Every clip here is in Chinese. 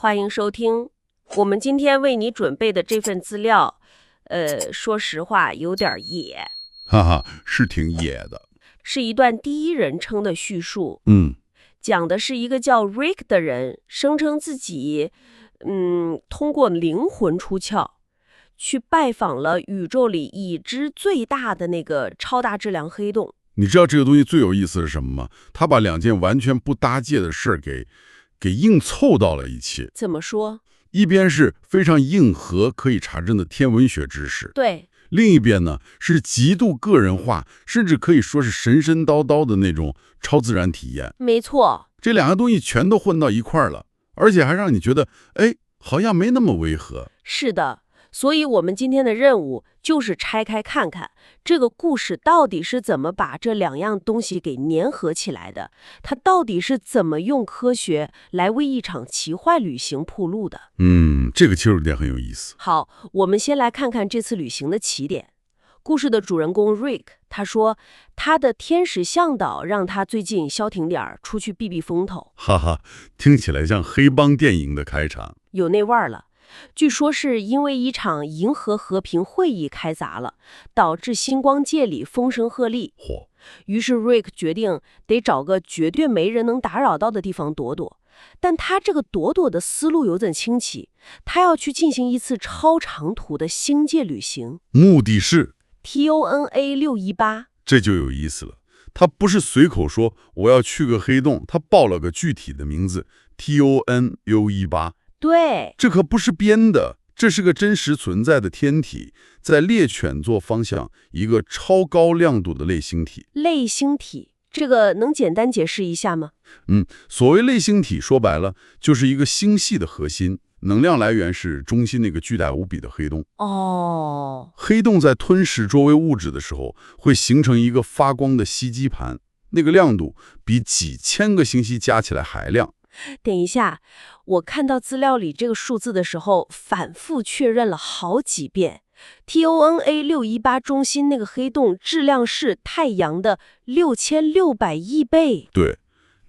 欢迎收听。我们今天为你准备的这份资料，说实话有点野，哈哈，是挺野的。是一段第一人称的叙述。讲的是一个叫 Rick 的人，声称自己，通过灵魂出窍，去拜访了宇宙里已知最大的那个超大质量黑洞。你知道这个东西最有意思是什么吗？他把两件完全不搭界的事儿给硬凑到了一起。怎么说？一边是非常硬核可以查证的天文学知识，对。另一边呢是极度个人化，甚至可以说是神神叨叨的那种超自然体验。没错，这两个东西全都混到一块儿了，而且还让你觉得，好像没那么违和。是的。所以我们今天的任务就是拆开看看这个故事到底是怎么把这两样东西给粘合起来的，它到底是怎么用科学来为一场奇幻旅行铺路的。这个切入点很有意思。好，我们先来看看这次旅行的起点。故事的主人公 Rick， 他说他的天使向导让他最近消停点儿，出去避避风头。哈哈，听起来像黑帮电影的开场，有那味儿了。据说是因为一场银河和平会议开砸了，导致星光界里风声鹤唳。于是 Rick 决定得找个绝对没人能打扰到的地方躲躲。但他这个躲躲的思路有点清奇，他要去进行一次超长途的星界旅行，目的是 TONA 618。这就有意思了，他不是随口说我要去个黑洞，他报了个具体的名字 TON 618。对，这可不是编的，这是个真实存在的天体，在猎犬座方向一个超高亮度的类星体。类星体，这个能简单解释一下吗？所谓类星体，说白了就是一个星系的核心，能量来源是中心那个巨大无比的黑洞。黑洞在吞噬周围物质的时候，会形成一个发光的吸积盘，那个亮度比几千个星系加起来还亮。等一下，我看到资料里这个数字的时候，反复确认了好几遍。TONA 618中心那个黑洞质量是太阳的6600亿倍。对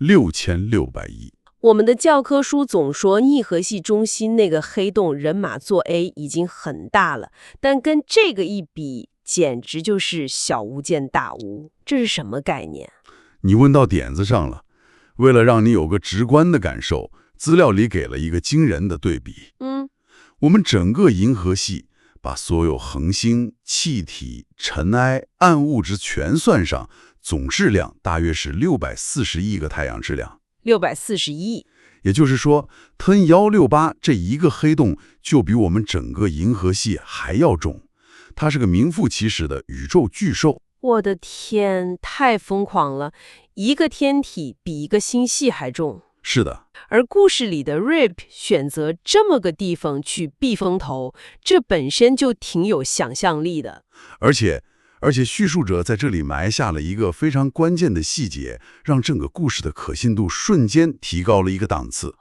，6600亿。我们的教科书总说逆核系中心那个黑洞人马座 A 已经很大了，但跟这个一比，简直就是小巫见大巫。这是什么概念？你问到点子上了。为了让你有个直观的感受，资料里给了一个惊人的对比。我们整个银河系把所有恒星、气体、尘埃、暗物质全算上，总质量大约是640亿个太阳质量。640亿，也就是说，TON 168这一个黑洞就比我们整个银河系还要重。它是个名副其实的宇宙巨兽。我的天，太疯狂了！一个天体比一个星系还重。是的。而故事里的 Rick 选择这么个地方去避风头，这本身就挺有想象力的。而且叙述者在这里埋下了一个非常关键的细节，让整个故事的可信度瞬间提高了一个档次。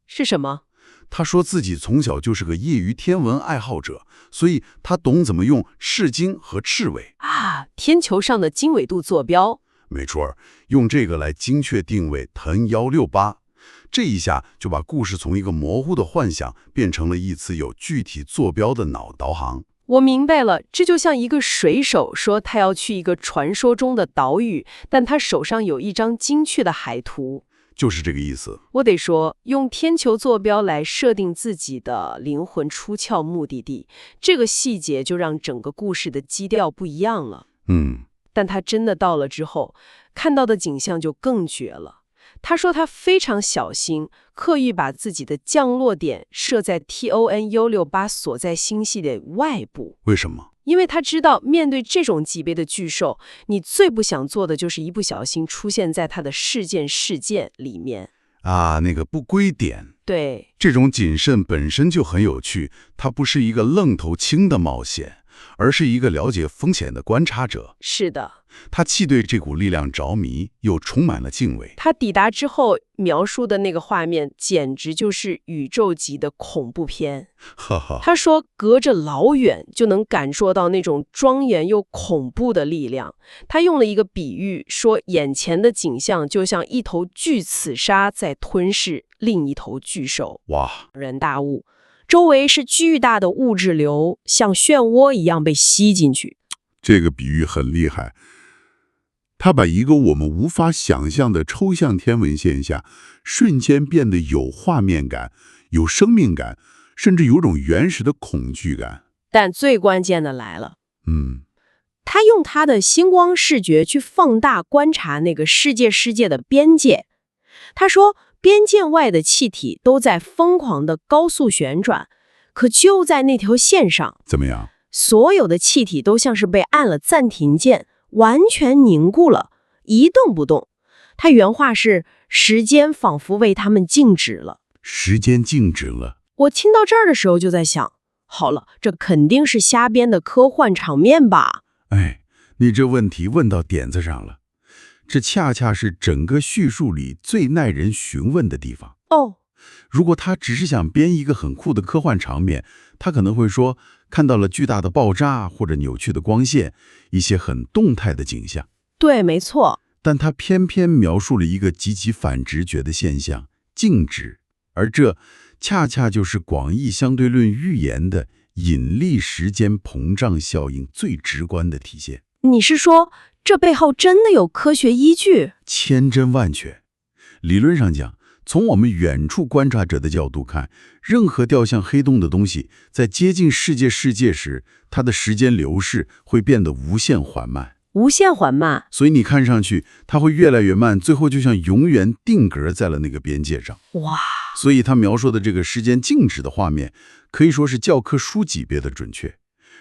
是什么？他说自己从小就是个业余天文爱好者，所以他懂怎么用视经和赤纬天球上的经纬度坐标。没错，用这个来精确定位TON 168，这一下就把故事从一个模糊的幻想变成了一次有具体坐标的脑导航。我明白了，这就像一个水手说他要去一个传说中的岛屿，但他手上有一张精确的海图。就是这个意思。我得说，用天球坐标来设定自己的灵魂出窍目的地，这个细节就让整个故事的基调不一样了。但他真的到了之后，看到的景象就更绝了。他说他非常小心，刻意把自己的降落点设在 TON 168所在星系的外部。为什么？因为他知道，面对这种级别的巨兽，你最不想做的就是一不小心出现在他的事件里面。那个不归点。对，这种谨慎本身就很有趣，它不是一个愣头青的冒险，而是一个了解风险的观察者。是的，他既对这股力量着迷，又充满了敬畏。他抵达之后描述的那个画面，简直就是宇宙级的恐怖片。他说，隔着老远就能感受到那种庄严又恐怖的力量。他用了一个比喻，说眼前的景象就像一头巨刺鲨在吞噬，另一头巨兽。哇，恍然大悟，周围是巨大的物质流，像漩涡一样被吸进去。这个比喻很厉害。他把一个我们无法想象的抽象天文现象，瞬间变得有画面感、有生命感，甚至有种原始的恐惧感。但最关键的来了，他用他的星光视觉去放大观察那个世界的边界。他说，边界外的气体都在疯狂的高速旋转，可就在那条线上，怎么样？所有的气体都像是被按了暂停键，完全凝固了，一动不动。他原话是：时间仿佛为他们静止了。时间静止了。我听到这儿的时候就在想，好了，这肯定是瞎编的科幻场面吧？哎，你这问题问到点子上了。这恰恰是整个叙述里最耐人询问的地方。如果他只是想编一个很酷的科幻场面，他可能会说看到了巨大的爆炸或者扭曲的光线，一些很动态的景象。对，没错。但他偏偏描述了一个极其反直觉的现象——静止，而这恰恰就是广义相对论预言的引力时间膨胀效应最直观的体现。你是说，这背后真的有科学依据？千真万确。理论上讲，从我们远处观察者的角度看，任何掉向黑洞的东西，在接近世界时，它的时间流逝会变得无限缓慢。无限缓慢，所以你看上去它会越来越慢，最后就像永远定格在了那个边界上。哇！所以他描述的这个时间静止的画面，可以说是教科书级别的准确。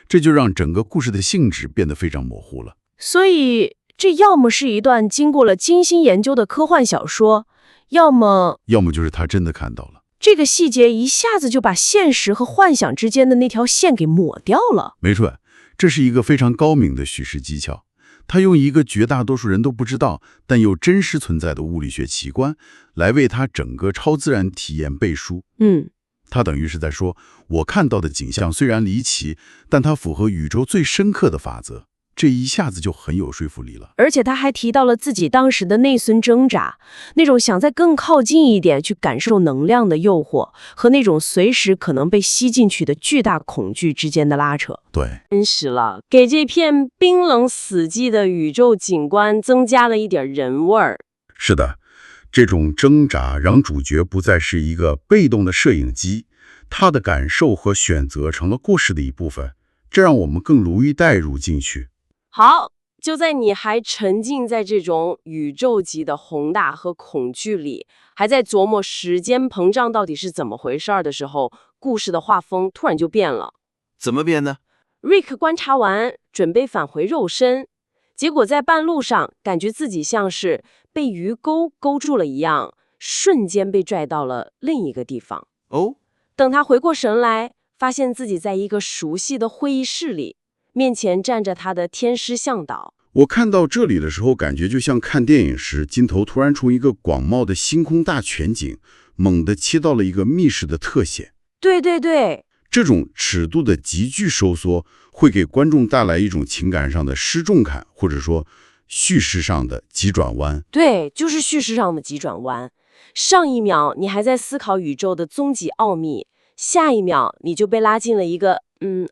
这就让整个故事的性质变得非常模糊了。所以这要么是一段经过了精心研究的科幻小说，要么就是他真的看到了。这个细节一下子就把现实和幻想之间的那条线给抹掉了。没错，这是一个非常高明的叙事技巧。他用一个绝大多数人都不知道但又真实存在的物理学奇观来为他整个超自然体验背书。他等于是在说，我看到的景象虽然离奇，但它符合宇宙最深刻的法则。这一下子就很有说服力了。而且他还提到了自己当时的内心挣扎，那种想再更靠近一点去感受能量的诱惑，和那种随时可能被吸进去的巨大恐惧之间的拉扯。对，真实了，给这片冰冷死寂的宇宙景观增加了一点人味儿。是的，这种挣扎让主角不再是一个被动的摄影机，他的感受和选择成了故事的一部分，这让我们更容易带入进去。好，就在你还沉浸在这种宇宙级的宏大和恐惧里，还在琢磨时间膨胀到底是怎么回事的时候，故事的画风突然就变了。怎么变呢？瑞克观察完，准备返回肉身，结果在半路上感觉自己像是被鱼钩勾住了一样，瞬间被拽到了另一个地方。等他回过神来，发现自己在一个熟悉的会议室里，面前站着他的天师向导。我看到这里的时候，感觉就像看电影时，镜头突然从一个广袤的星空大全景，猛地切到了一个密室的特写。对，这种尺度的急剧收缩，会给观众带来一种情感上的失重感，或者说叙事上的急转弯。对，就是叙事上的急转弯。上一秒你还在思考宇宙的终极奥秘，下一秒你就被拉进了一个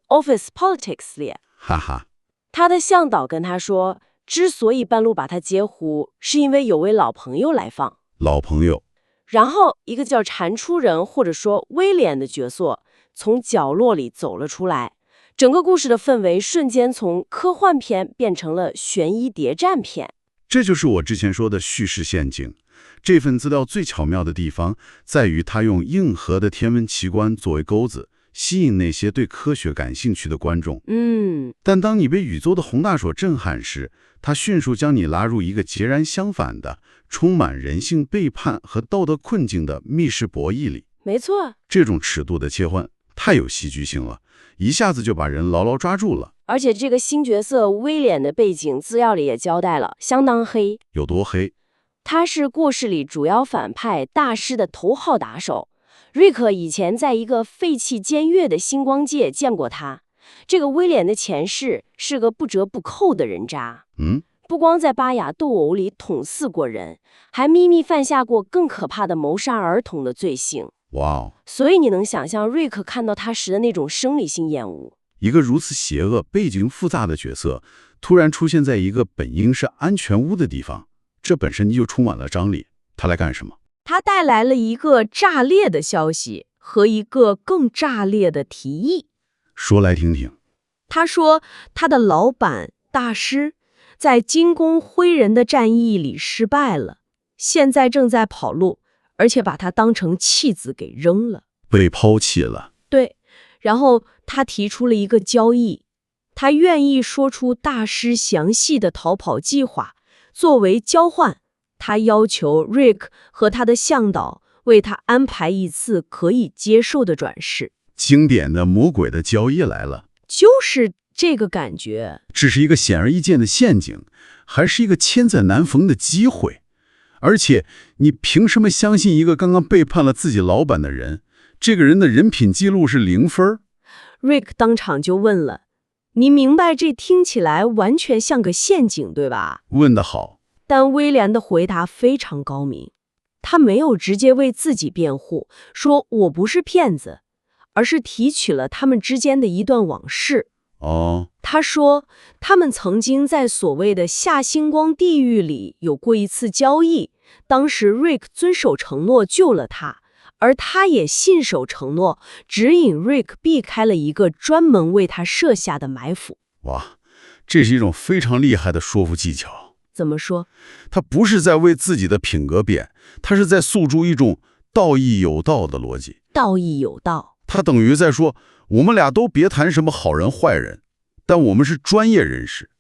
office politics 里。哈哈。他的向导跟他说，之所以半路把他截胡，是因为有位老朋友来访。老朋友。然后一个叫蟾蜍人或者说威廉的角色从角落里走了出来，整个故事的氛围瞬间从科幻片变成了悬疑谍战片。这就是我之前说的叙事陷阱。这份资料最巧妙的地方在于他用硬核的天文奇观作为钩子，吸引那些对科学感兴趣的观众。但当你被宇宙的宏大所震撼时，它迅速将你拉入一个截然相反的、充满人性背叛和道德困境的密室博弈里。没错，这种尺度的切换太有戏剧性了，一下子就把人牢牢抓住了。而且这个新角色威廉的背景资料里也交代了，相当黑。有多黑？他是故事里主要反派大师的头号打手。瑞克以前在一个废弃监狱的星光界见过他。这个威廉的前世是个不折不扣的人渣。不光在巴雅斗殴里捅死过人，还秘密犯下过更可怕的谋杀儿童的罪行。哇哦！所以你能想象瑞克看到他时的那种生理性厌恶。一个如此邪恶、背景复杂的角色，突然出现在一个本应是安全屋的地方，这本身就充满了张力。他来干什么？他带来了一个炸裂的消息和一个更炸裂的提议。说来听听。他说，他的老板大师在金弓灰人的战役里失败了，现在正在跑路，而且把他当成弃子给扔了，被抛弃了。对，然后他提出了一个交易，他愿意说出大师详细的逃跑计划，作为交换，他要求 Rick 和他的向导为他安排一次可以接受的转世。经典的魔鬼的交易来了。就是这个感觉。这是一个显而易见的陷阱，还是一个千载难逢的机会？而且，你凭什么相信一个刚刚背叛了自己老板的人？这个人的人品记录是0分。Rick 当场就问了：“你明白这听起来完全像个陷阱，对吧？”问得好。但威廉的回答非常高明，他没有直接为自己辩护，说我不是骗子，而是提取了他们之间的一段往事。他说，他们曾经在所谓的下星光地狱里有过一次交易，当时 Rick 遵守承诺救了他，而他也信守承诺，指引 Rick 避开了一个专门为他设下的埋伏。哇，这是一种非常厉害的说服技巧。怎么说？他不是在为自己的品格辩，他是在诉诸一种道义有道的逻辑。道义有道。他等于在说，我们俩都别谈什么好人坏人，但我们是专业人士，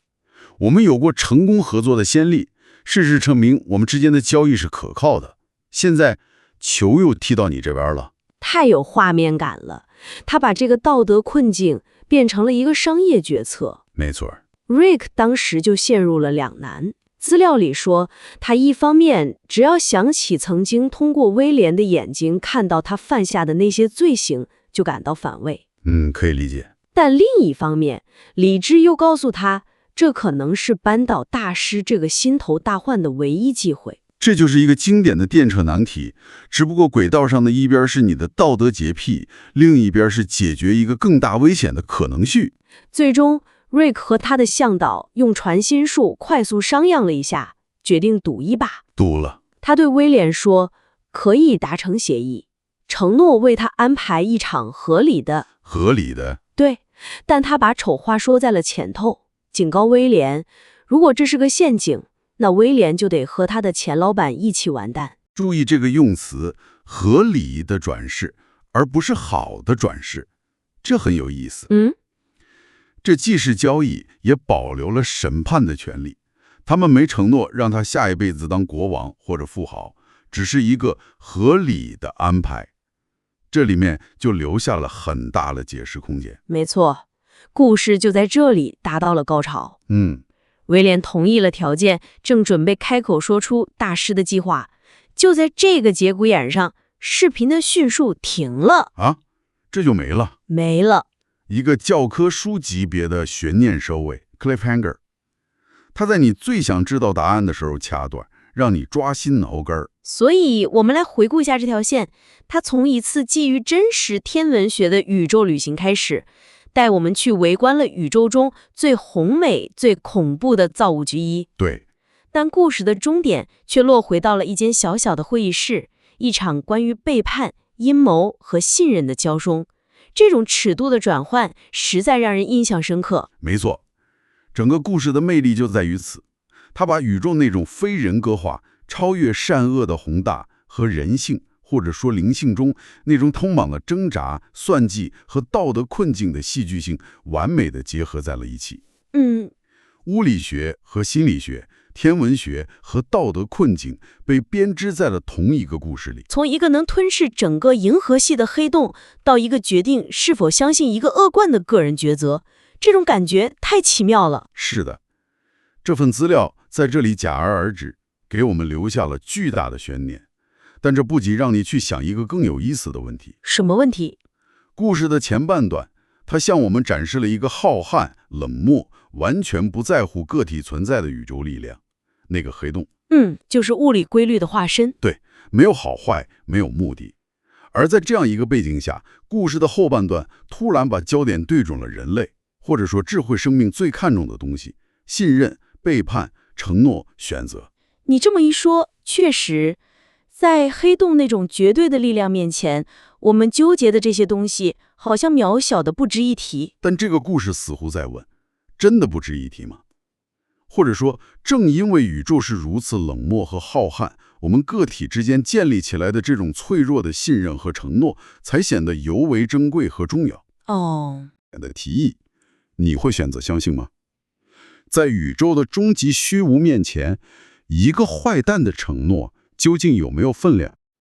我们有过成功合作的先例，事实证明我们之间的交易是可靠的。现在球又踢到你这边了。太有画面感了，他把这个道德困境变成了一个商业决策。没错。Rick 当时就陷入了两难。资料里说，他一方面只要想起曾经通过威廉的眼睛看到他犯下的那些罪行，就感到反胃。可以理解。但另一方面，理智又告诉他，这可能是扳倒大师这个心头大患的唯一机会。这就是一个经典的电车难题，只不过轨道上的一边是你的道德洁癖，另一边是解决一个更大危险的可能性。最终Rick 和他的向导用传心术快速商量了一下，决定赌一把。赌了。他对威廉说，可以达成协议，承诺为他安排一场合理的。对，但他把丑话说在了前头，警告威廉，如果这是个陷阱，那威廉就得和他的前老板一起完蛋。注意这个用词，合理的转世，而不是好的转世，这很有意思。这既是交易，也保留了审判的权利。他们没承诺让他下一辈子当国王或者富豪，只是一个合理的安排。这里面就留下了很大的解释空间。没错，故事就在这里达到了高潮。威廉同意了条件，正准备开口说出大师的计划，就在这个节骨眼上，视频的叙述停了。这就没了。没了。一个教科书级别的悬念收尾 cliffhanger， 他在你最想知道答案的时候掐断，让你抓心挠肝。所以我们来回顾一下这条线，它从一次基于真实天文学的宇宙旅行开始，带我们去围观了宇宙中最宏美、最恐怖的造物之一。对。但故事的终点却落回到了一间小小的会议室，一场关于背叛、阴谋和信任的交锋。这种尺度的转换实在让人印象深刻。没错，整个故事的魅力就在于此，他把宇宙那种非人格化、超越善恶的宏大和人性或者说灵性中那种充满了挣扎、算计和道德困境的戏剧性完美地结合在了一起。物理学和心理学，天文学和道德困境被编织在了同一个故事里。从一个能吞噬整个银河系的黑洞，到一个决定是否相信一个恶贯的个人抉择，这种感觉太奇妙了。是的，这份资料在这里戛然而止，给我们留下了巨大的悬念。但这不仅让你去想一个更有意思的问题。什么问题？故事的前半段，它向我们展示了一个浩瀚、冷漠、完全不在乎个体存在的宇宙力量，那个黑洞。就是物理规律的化身。对，没有好坏，没有目的。而在这样一个背景下，故事的后半段突然把焦点对准了人类，或者说智慧生命最看重的东西：信任、背叛、承诺、选择。你这么一说，确实，在黑洞那种绝对的力量面前，我们纠结的这些东西好像渺小的不值一提。但这个故事似乎在问：真的不值一提吗？或者说，正因为宇宙是如此冷漠和浩瀚，我们个体之间建立起来的这种脆弱的信任和承诺，才显得尤为珍贵和重要。的提议，你会选择相信吗？在宇宙的终极虚无面前，一个坏蛋的承诺究竟有没有分量？